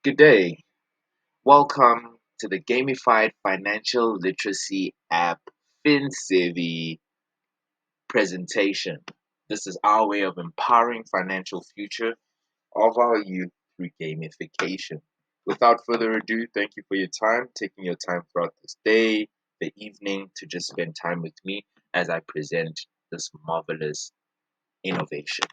Good day. Welcome to the Gamified Financial Literacy app FinSavvy presentation. This is our way of empowering financial future of our youth through gamification. Without further ado, thank you for your time, taking your time throughout this day, the evening to just spend time with me as I present this marvelous innovation.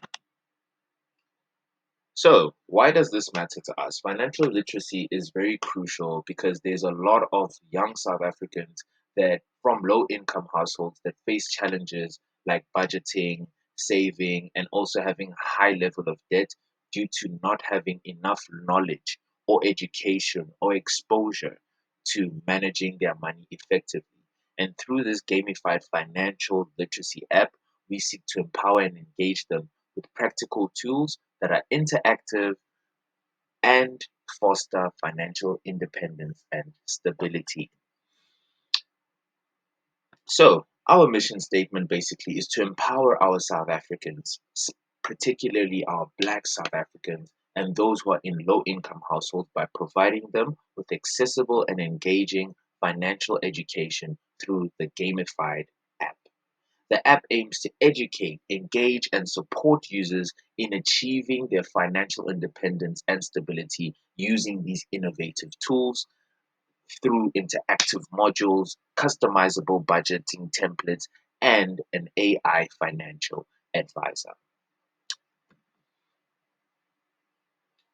So, why does this matter to us? Financial literacy is very crucial because there's a lot of young South Africans that from low income households that face challenges like budgeting, saving, and also having a high level of debt due to not having enough knowledge or education or exposure to managing their money effectively. And through this gamified financial literacy app, we seek to empower and engage them with practical tools that are interactive and foster financial independence and stability. So, our mission statement basically is to empower our South Africans, particularly our Black South Africans and those who are in low income households, by providing them with accessible and engaging financial education through the gamified app. The app aims to educate, engage, and support users in achieving their financial independence and stability using these innovative tools through interactive modules, customizable budgeting templates, and an AI financial advisor.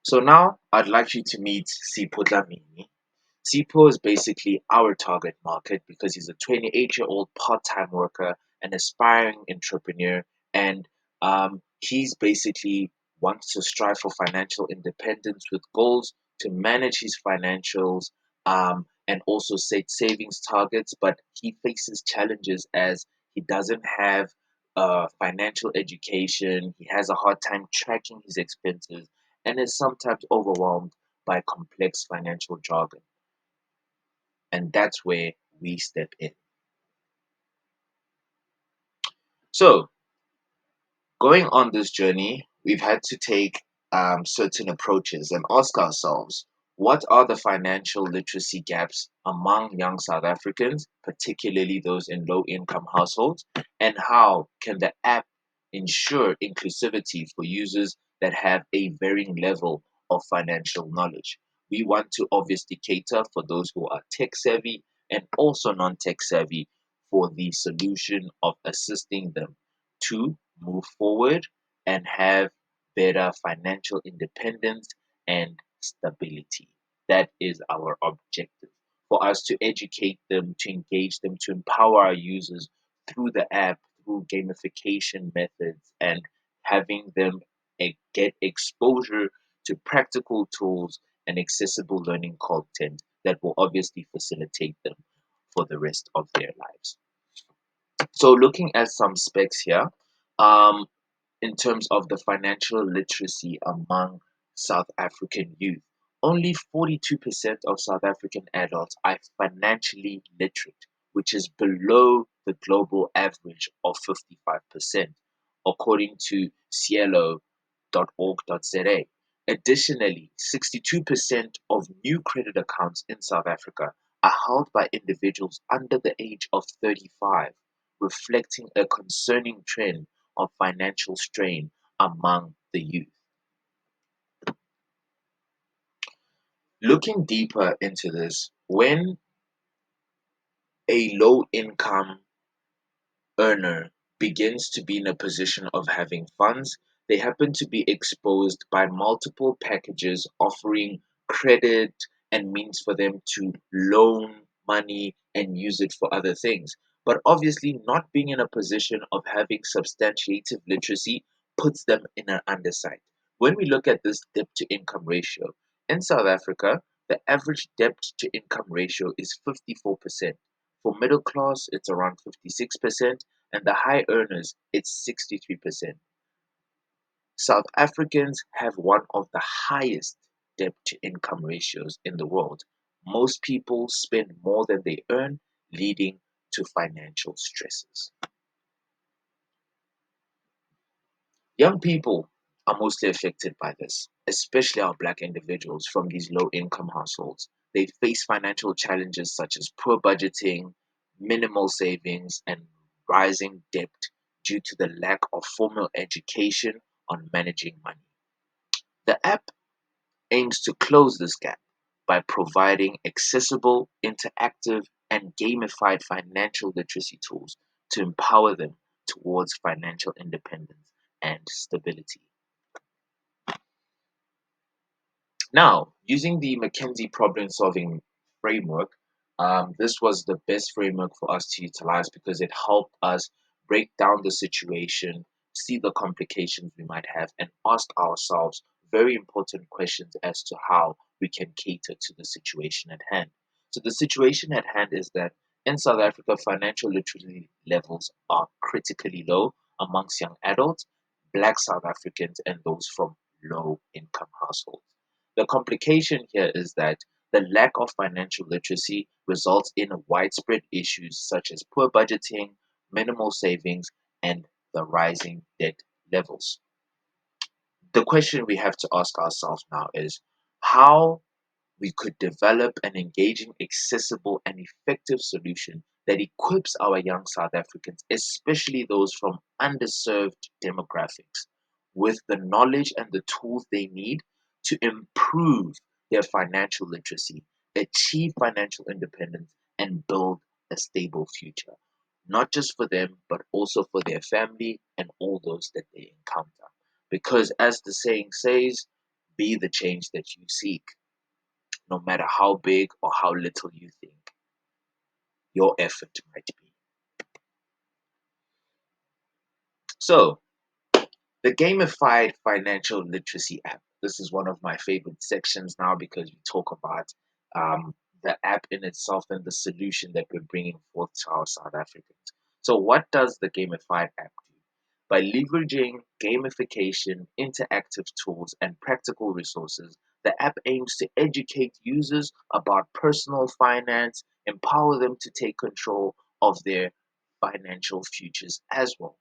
So now I'd like you to meet Sipho Dlamini. Sipho is basically our target market because he's a 28-year-old part-time worker, an aspiring entrepreneur, and he's basically wants to strive for financial independence with goals to manage his financials and also set savings targets. But he faces challenges as he doesn't have financial education. He has a hard time tracking his expenses and is sometimes overwhelmed by complex financial jargon. And that's where we step in. So, going on this journey, we've had to take certain approaches and ask ourselves, what are the financial literacy gaps among young South Africans, particularly those in low income households, and how can the app ensure inclusivity for users that have a varying level of financial knowledge? We want to obviously cater for those who are tech savvy and also non tech savvy for the solution of assisting them to move forward and have better financial independence and stability. That is our objective, for us to educate them, to engage them, to empower our users through the app, through gamification methods, and having them get exposure to practical tools and accessible learning content that will obviously facilitate them for the rest of their lives. So, looking at some specs here, um, in terms of the financial literacy among South African youth, only 42% of South African adults are financially literate, which is below the global average of 55%, according to cielo.org.za. Additionally, 62% of new credit accounts in South Africa are held by individuals under the age of 35, reflecting a concerning trend of financial strain among the youth. Looking deeper into this, when a low income earner begins to be in a position of having funds, they happen to be exposed by multiple packages offering credit and means for them to loan money and use it for other things. But obviously, not being in a position of having substantiative literacy puts them in an underside. When we look at this debt to income ratio, in South Africa, the average debt to income ratio is 54%. For middle class, it's around 56%, and the high earners, it's 63%. South Africans have one of the highest debt to income ratios in the world. Most people spend more than they earn, leading to financial stresses. Young people are mostly affected by this, especially our Black individuals from these low income households. They face financial challenges such as poor budgeting, minimal savings, and rising debt due to the lack of formal education on managing money. The app aims to close this gap by providing accessible, interactive, and gamified financial literacy tools to empower them towards financial independence and stability. Now, using the McKinsey problem solving framework, this was the best framework for us to utilize because it helped us break down the situation, see the complications we might have, and ask ourselves very important questions as to how we can cater to the situation at hand. So, the situation at hand is that in South Africa, financial literacy levels are critically low amongst young adults, Black South Africans, and those from low income households. The complication here is that the lack of financial literacy results in widespread issues such as poor budgeting, minimal savings, and the rising debt levels. The question we have to ask ourselves now is how we could develop an engaging, accessible, and effective solution that equips our young South Africans, especially those from underserved demographics, with the knowledge and the tools they need to improve their financial literacy, achieve financial independence, and build a stable future, not just for them, but also for their family and all those that they encounter. Because, as the saying says, be the change that you seek no matter how big or how little you think your effort might be. So, the gamified financial literacy app. This is one of my favorite sections now because we talk about the app in itself and the solution that we're bringing forth to our South Africans. So, what does the gamified app do? By leveraging gamification, interactive tools, and practical resources, the app aims to educate users about personal finance, empower them to take control of their financial futures as well.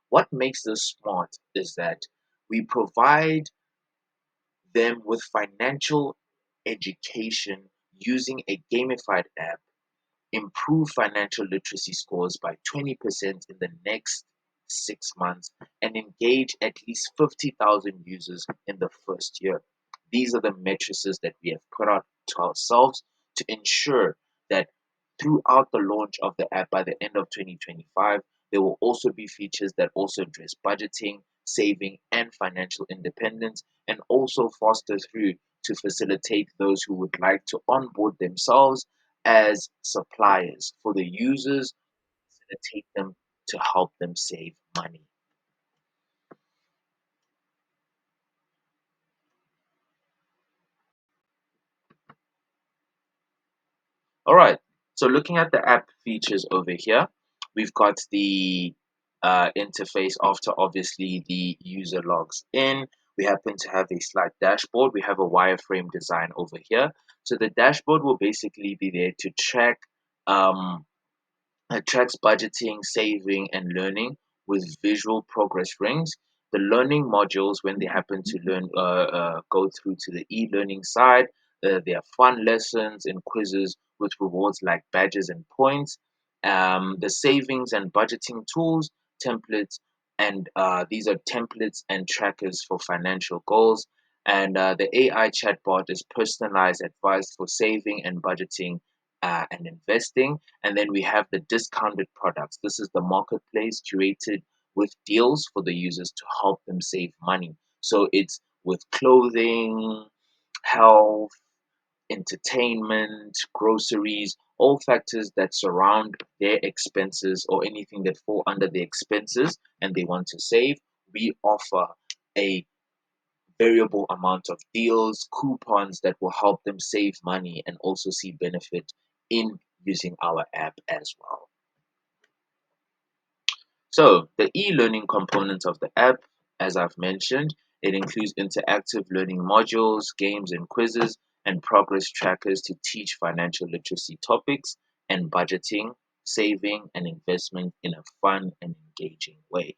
What makes this smart is that we provide them with financial education using a gamified app, improve financial literacy scores by 20% in the next 6 months, and engage at least 50,000 users in the first year. These are the matrices that we have put out to ourselves to ensure that throughout the launch of the app by the end of 2025, there will also be features that also address budgeting, saving, and financial independence, and also foster through to facilitate those who would like to onboard themselves as suppliers for the users, facilitate them to help them save money. All right. So looking at the app features over here, we've got the interface after obviously the user logs in. We happen to have a slight dashboard. We have a wireframe design over here. So the dashboard will basically be there to track um, it tracks budgeting, saving, and learning with visual progress rings. The learning modules, when they happen to go through to the e-learning side, there are fun lessons and quizzes with rewards like badges and points. The savings and budgeting tools, templates, and these are templates and trackers for financial goals. And the AI chatbot is personalized advice for saving and budgeting and investing. And then we have the discounted products. This is the marketplace curated with deals for the users to help them save money. So it's with clothing, health, entertainment, groceries, all factors that surround their expenses or anything that fall under the expenses and they want to save. We offer a variable amount of deals, coupons that will help them save money and also see benefit in using our app as well. So, the e learning component of the app, as I've mentioned, it includes interactive learning modules, games and quizzes, and progress trackers to teach financial literacy topics and budgeting, saving, and investment in a fun and engaging way.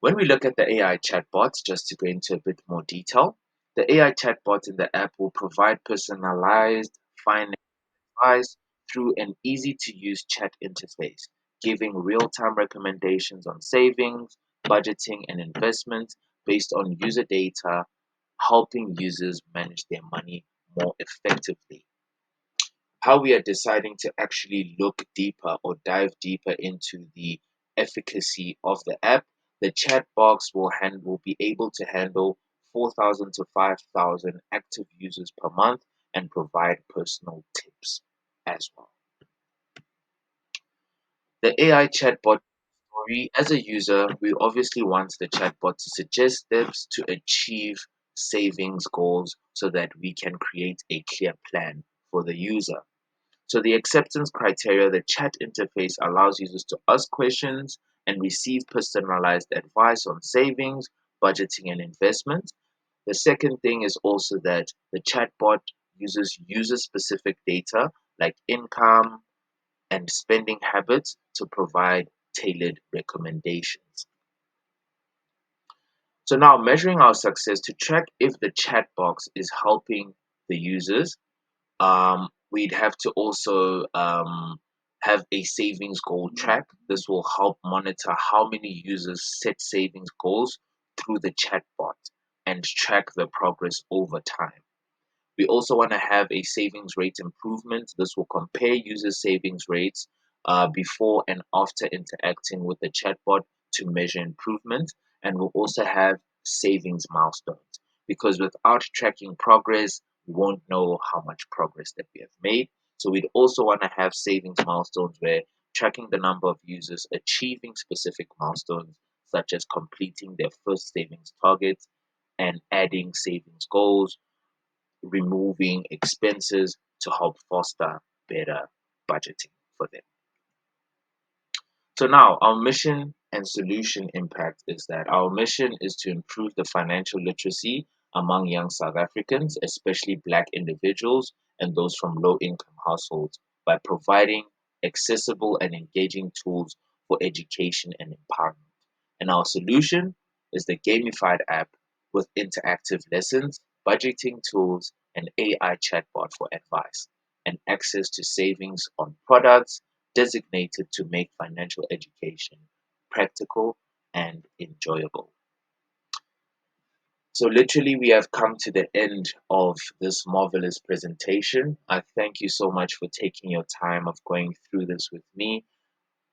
When we look at the AI chatbots, just to go into a bit more detail, the AI chatbot in the app will provide personalized finance advice through an easy to use chat interface, giving real time recommendations on savings, budgeting, and investments based on user data, helping users manage their money more effectively. How we are deciding to actually look deeper or dive deeper into the efficacy of the app, the chat box will be able to handle 4,000 to 5,000 active users per month and provide personal tips as well. The AI chatbot story, as a user, we obviously want the chatbot to suggest steps to achieve savings goals so that we can create a clear plan for the user. So the acceptance criteria, the chat interface allows users to ask questions and receive personalized advice on savings, budgeting, and investment. The second thing is also that the chatbot uses user-specific data like income and spending habits to provide tailored recommendations. So now measuring our success to track if the chat box is helping the users, we'd have to also have a savings goal track. This will help monitor how many users set savings goals through the chatbot and track the progress over time. We also want to have a savings rate improvement. This will compare user savings rates before and after interacting with the chatbot to measure improvement. And we'll also have savings milestones because without tracking progress, we won't know how much progress that we have made. So we'd also want to have savings milestones where tracking the number of users achieving specific milestones, such as completing their first savings target and adding savings goals, removing expenses to help foster better budgeting for them. So now our mission and solution impact is that our mission is to improve the financial literacy among young South Africans, especially Black individuals and those from low income households, by providing accessible and engaging tools for education and empowerment. And our solution is the gamified app with interactive lessons, budgeting tools, and AI chatbot for advice, and access to savings on products designated to make financial education practical and enjoyable. So, literally, we have come to the end of this marvelous presentation. I thank you so much for taking your time of going through this with me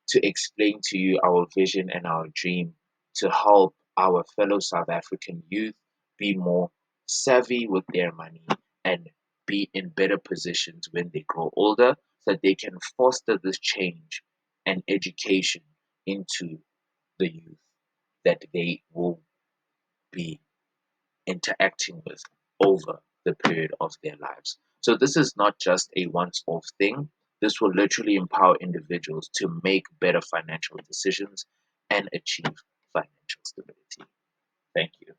to explain to you our vision and our dream to help our fellow South African youth be more savvy with their money and be in better positions when they grow older so that they can foster this change and education into the youth that they will be interacting with over the period of their lives. So, this is not just a once off thing. This will literally empower individuals to make better financial decisions and achieve financial stability. Thank you.